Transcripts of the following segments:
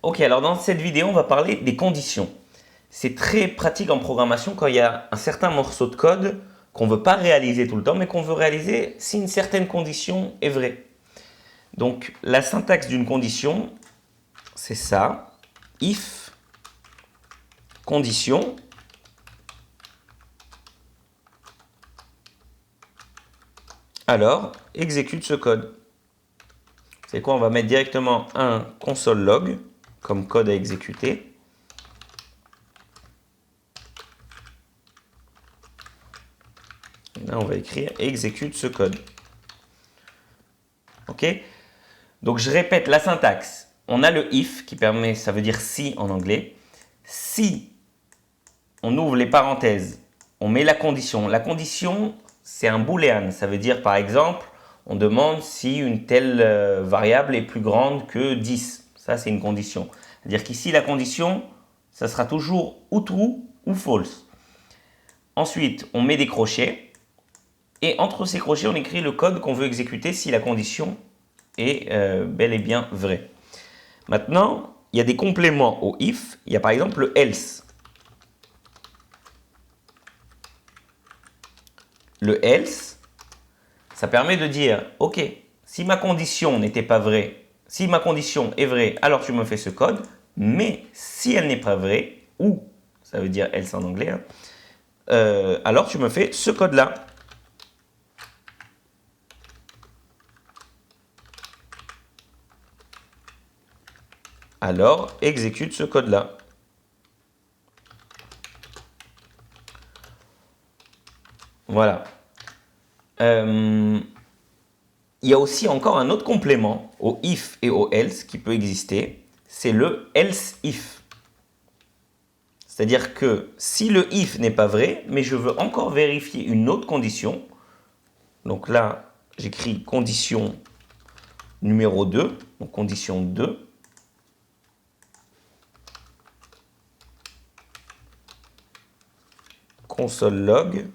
Ok, alors dans cette vidéo, on va parler des conditions. C'est très pratique en programmation quand il y a un certain morceau de code qu'on ne veut pas réaliser tout le temps, mais qu'on veut réaliser si une certaine condition est vraie. Donc la syntaxe d'une condition, c'est ça. If condition. Alors, exécute ce code. C'est quoi? On va mettre directement un console log comme code à exécuter. Et là, on va écrire exécute ce code. Ok? Donc, je répète la syntaxe. On a le if qui permet, ça veut dire si en anglais. Si on ouvre les parenthèses, on met la condition. La condition, c'est un booléen. Ça veut dire, par exemple, on demande si une telle variable est plus grande que 10. Ça, c'est une condition. C'est-à-dire qu'ici, la condition, ça sera toujours ou true ou false. Ensuite, on met des crochets. Et entre ces crochets, on écrit le code qu'on veut exécuter si la condition est bel et bien vraie. Maintenant, il y a des compléments au if. Il y a par exemple le else. Le else, ça permet de dire, ok, si ma condition n'était pas vraie, si ma condition est vraie, alors tu me fais ce code, mais si elle n'est pas vraie, ou, ça veut dire else en anglais, hein, alors tu me fais ce code-là. Alors, exécute ce code-là. Voilà. Il y a aussi encore un autre complément au if et au else qui peut exister, c'est le else if. C'est-à-dire que si le if n'est pas vrai, mais je veux encore vérifier une autre condition, donc là j'écris condition numéro 2, donc condition 2, console log,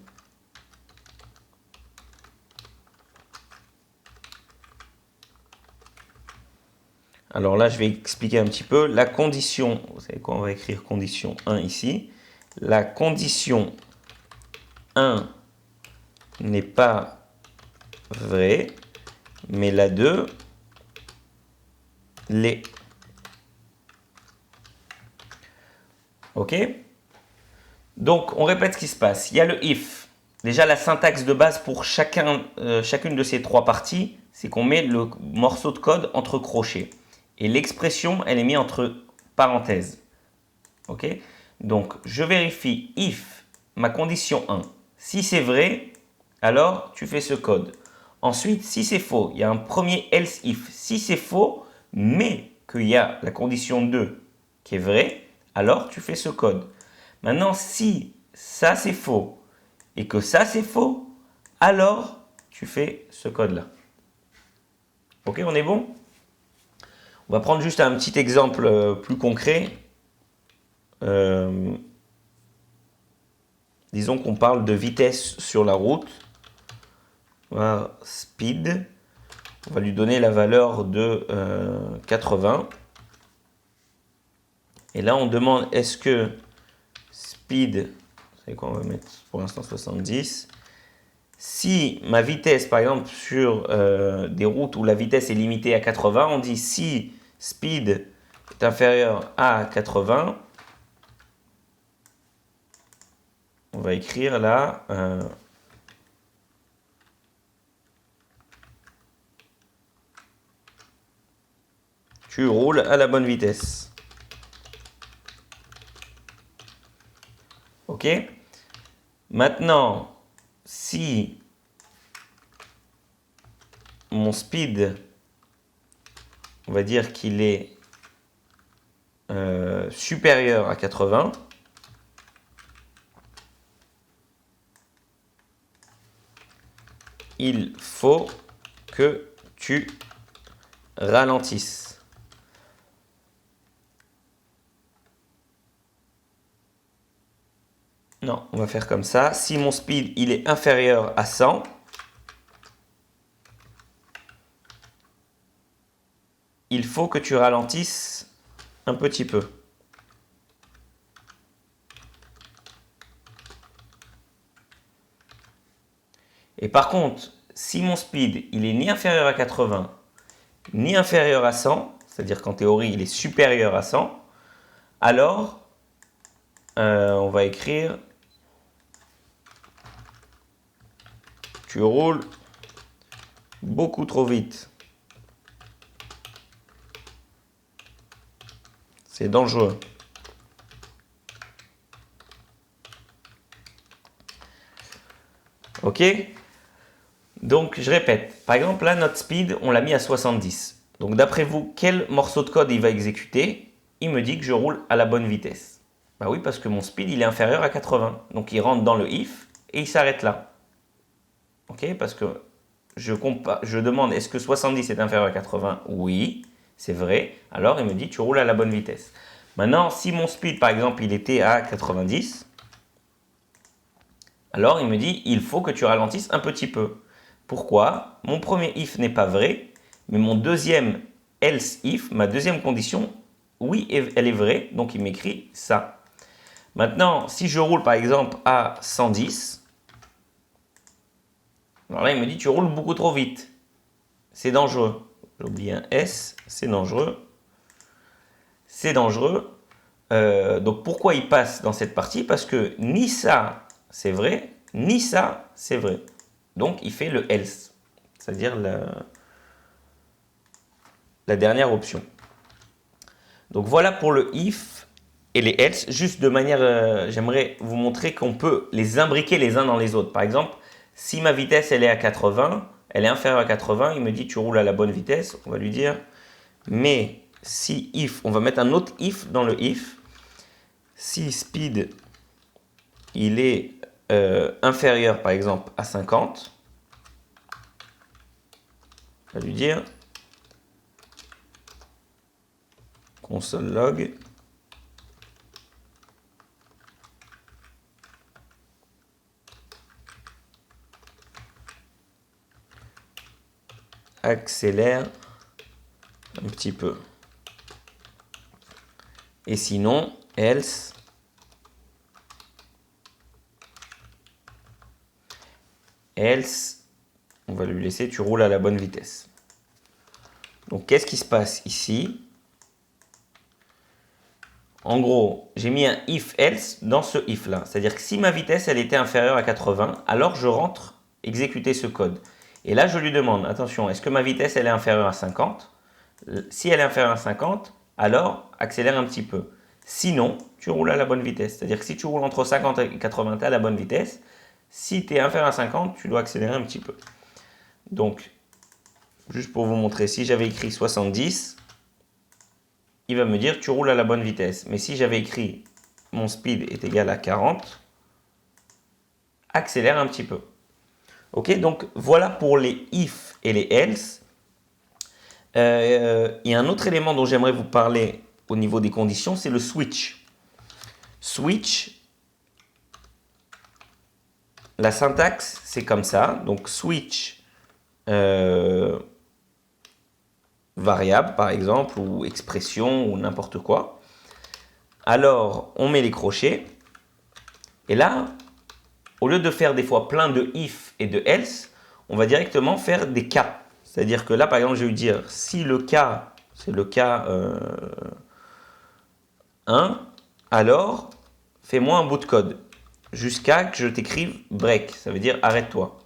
alors là je vais expliquer un petit peu la condition, vous savez quoi, on va écrire condition 1 ici, la condition 1 n'est pas vraie, mais la 2 l'est. Ok? Donc, on répète ce qui se passe. Il y a le if. Déjà, la syntaxe de base pour chacune de ces trois parties, c'est qu'on met le morceau de code entre crochets. Et l'expression, elle est mise entre parenthèses. Ok? Donc, je vérifie if ma condition 1. Si c'est vrai, alors tu fais ce code. Ensuite, si c'est faux, il y a un premier else if. Si c'est faux, mais qu'il y a la condition 2 qui est vraie, alors tu fais ce code. Maintenant, si ça c'est faux et que ça c'est faux, alors tu fais ce code-là. Ok, on est bon? On va prendre juste un petit exemple plus concret. Disons qu'on parle de vitesse sur la route. Voilà, speed. On va lui donner la valeur de 80. Et là, on demande est-ce que speed, vous savez quoi, on va mettre pour l'instant 70. Si ma vitesse, par exemple, sur des routes où la vitesse est limitée à 80, on dit si speed est inférieur à 80, on va écrire là tu roules à la bonne vitesse. Ok? Maintenant, si mon speed, on va dire qu'il est supérieur à 80, il faut que tu ralentisses. Non, on va faire comme ça. Si mon speed il est inférieur à 100, il faut que tu ralentisses un petit peu. Et par contre, si mon speed, il est ni inférieur à 80, ni inférieur à 100, c'est-à-dire qu'en théorie, il est supérieur à 100, alors on va écrire tu roules beaucoup trop vite. C'est dangereux. Ok? Donc, je répète. Par exemple, là, notre speed, on l'a mis à 70. Donc, d'après vous, quel morceau de code il va exécuter? Il me dit que je roule à la bonne vitesse. Bah oui, parce que mon speed, il est inférieur à 80. Donc, il rentre dans le if et il s'arrête là. Ok? Parce que je demande, est-ce que 70 est inférieur à 80? Oui, c'est vrai. Alors, il me dit, tu roules à la bonne vitesse. Maintenant, si mon speed, par exemple, il était à 90, alors il me dit, il faut que tu ralentisses un petit peu. Pourquoi? Mon premier if n'est pas vrai, mais mon deuxième else if, ma deuxième condition, oui, elle est vraie, donc il m'écrit ça. Maintenant, si je roule par exemple à 110, alors là il me dit, tu roules beaucoup trop vite. C'est dangereux. J'ai oublié un S, c'est dangereux. C'est dangereux. Donc pourquoi il passe dans cette partie? Parce que ni ça c'est vrai, ni ça c'est vrai. Donc il fait le else, c'est-à-dire la dernière option. Donc voilà pour le if et les else. Juste de manière, j'aimerais vous montrer qu'on peut les imbriquer les uns dans les autres. Par exemple, si ma vitesse elle est à 80, elle est inférieure à 80, il me dit tu roules à la bonne vitesse, on va lui dire. Mais si if, on va mettre un autre if dans le if. Si speed il est inférieur par exemple à 50, on va lui dire console log accélère un petit peu. Et sinon, else on va lui laisser tu roules à la bonne vitesse. Donc qu'est-ce qui se passe ici? En gros, j'ai mis un if else dans ce if là. C'est-à-dire que si ma vitesse elle était inférieure à 80, alors je rentre exécuter ce code. Et là je lui demande, attention, est-ce que ma vitesse elle est inférieure à 50? Si elle est inférieure à 50, alors accélère un petit peu. Sinon, tu roules à la bonne vitesse. C'est-à-dire que si tu roules entre 50 et 80, tu es à la bonne vitesse. Si tu es inférieur à 50, tu dois accélérer un petit peu. Donc, juste pour vous montrer, si j'avais écrit 70, il va me dire tu roules à la bonne vitesse. Mais si j'avais écrit mon speed est égal à 40, accélère un petit peu. Ok, donc voilà pour les if et les else. Il y a un autre élément dont j'aimerais vous parler au niveau des conditions, c'est le switch. Switch, la syntaxe, c'est comme ça. Donc switch variable, par exemple, ou expression, ou n'importe quoi. Alors, on met les crochets. Et là, au lieu de faire des fois plein de if et de else, on va directement faire des cas. C'est-à-dire que là, par exemple, je vais lui dire, si le cas, c'est le cas 1, alors fais-moi un bout de code jusqu'à que je t'écrive break, ça veut dire arrête-toi.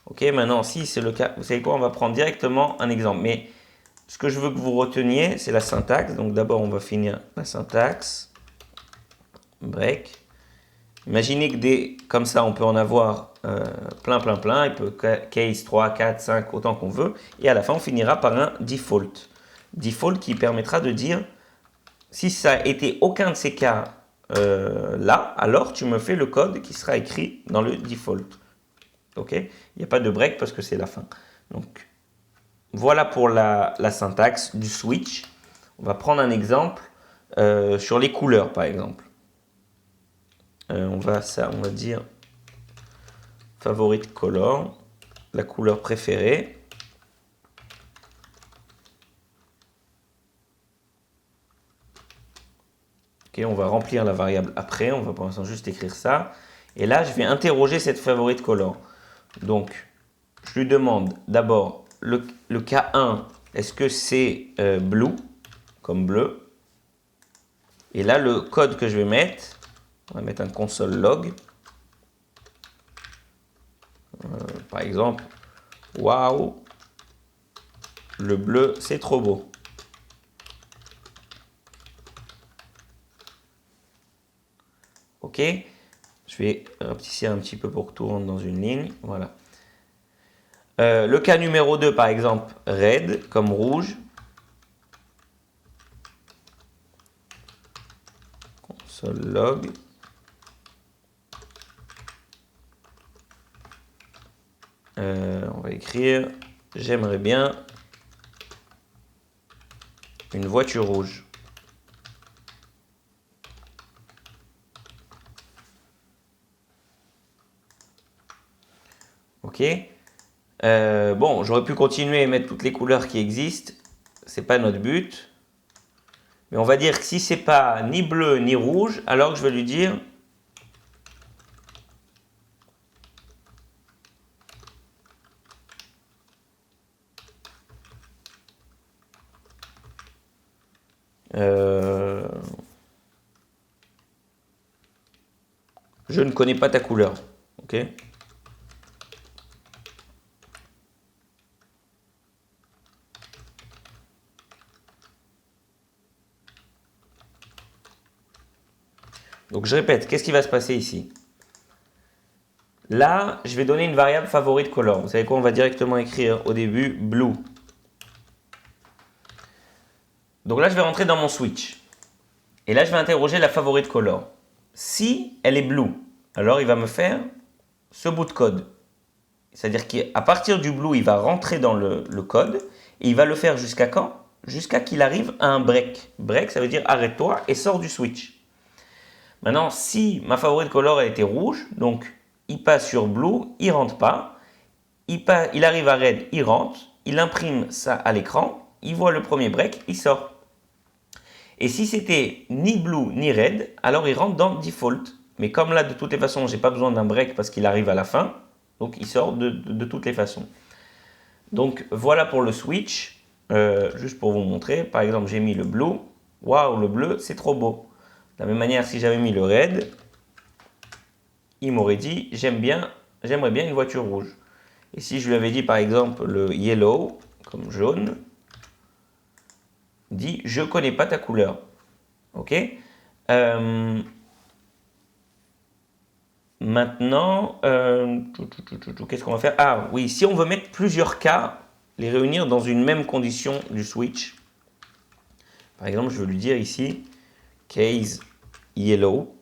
Ok, maintenant, si c'est le cas, vous savez quoi, on va prendre directement un exemple. Mais ce que je veux que vous reteniez, c'est la syntaxe. Donc d'abord, on va finir la syntaxe, break. Imaginez que comme ça, on peut en avoir plein. Il peut case 3, 4, 5, autant qu'on veut. Et à la fin, on finira par un default. Default qui permettra de dire, si ça a été aucun de ces cas là, alors tu me fais le code qui sera écrit dans le default. Ok? Il n'y a pas de break parce que c'est la fin. Donc, voilà pour la syntaxe du switch. On va prendre un exemple sur les couleurs, par exemple. On va dire favorite color, la couleur préférée. Ok, on va remplir la variable après, on va pour l'instant juste écrire ça. Et là, je vais interroger cette favorite color. Donc, je lui demande d'abord le K1, est-ce que c'est blue, comme bleu? Et là, le code que je vais mettre, on va mettre un console log. Par exemple, waouh, le bleu, c'est trop beau. Ok, je vais rapetisser un petit peu pour que tout rentre dans une ligne. Voilà. Le cas numéro 2, par exemple, red, comme rouge. Console log. On va écrire, j'aimerais bien une voiture rouge. Ok. Bon, j'aurais pu continuer et mettre toutes les couleurs qui existent. C'est pas notre but. Mais on va dire que si c'est pas ni bleu ni rouge, alors que je vais lui dire je ne connais pas ta couleur. Ok. Donc je répète, qu'est-ce qui va se passer ici? Là, je vais donner une variable favorite color. Vous savez quoi? On va directement écrire au début blue. Donc là, je vais rentrer dans mon switch. Et là, je vais interroger la favorite color. Si elle est blue, alors il va me faire ce bout de code. C'est-à-dire qu'à partir du blue, il va rentrer dans le code et il va le faire jusqu'à quand? Jusqu'à qu'il arrive à un break. Break, ça veut dire arrête-toi et sors du switch. Maintenant, si ma favorite color a été rouge, donc il passe sur blue, il rentre pas. Il arrive à red, il rentre. Il imprime ça à l'écran. Il voit le premier break, il sort. Et si c'était ni blue ni red, alors il rentre dans default. Mais comme là, de toutes les façons, j'ai pas besoin d'un break parce qu'il arrive à la fin, donc il sort de toutes les façons. Donc voilà pour le switch. Juste pour vous montrer, par exemple, j'ai mis le blue. Waouh, le bleu, c'est trop beau. De la même manière, si j'avais mis le red, il m'aurait dit j'aimerais bien une voiture rouge. Et si je lui avais dit par exemple le yellow, comme jaune, dit je connais pas ta couleur. Ok. Maintenant, qu'est-ce qu'on va faire? Ah oui, si on veut mettre plusieurs cas, les réunir dans une même condition du switch. Par exemple, je veux lui dire ici case yellow.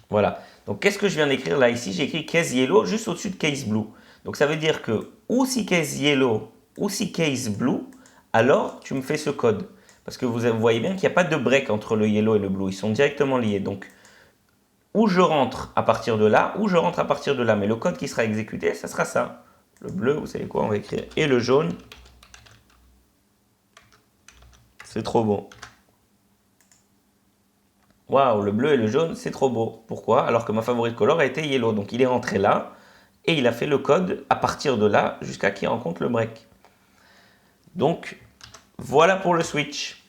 Voilà. Donc, qu'est-ce que je viens d'écrire là ici? J'ai écrit case yellow juste au-dessus de case blue. Donc, ça veut dire que ou si case yellow ou si case blue, alors tu me fais ce code. Parce que vous voyez bien qu'il n'y a pas de break entre le yellow et le blue. Ils sont directement liés. Donc, ou je rentre à partir de là, ou je rentre à partir de là. Mais le code qui sera exécuté, ça sera ça. Le bleu, vous savez quoi? On va écrire et le jaune. C'est trop beau. Waouh, le bleu et le jaune, c'est trop beau. Pourquoi? Alors que ma favorite color a été yellow. Donc il est rentré là et il a fait le code à partir de là jusqu'à qu'il rencontre le break. Donc voilà pour le switch.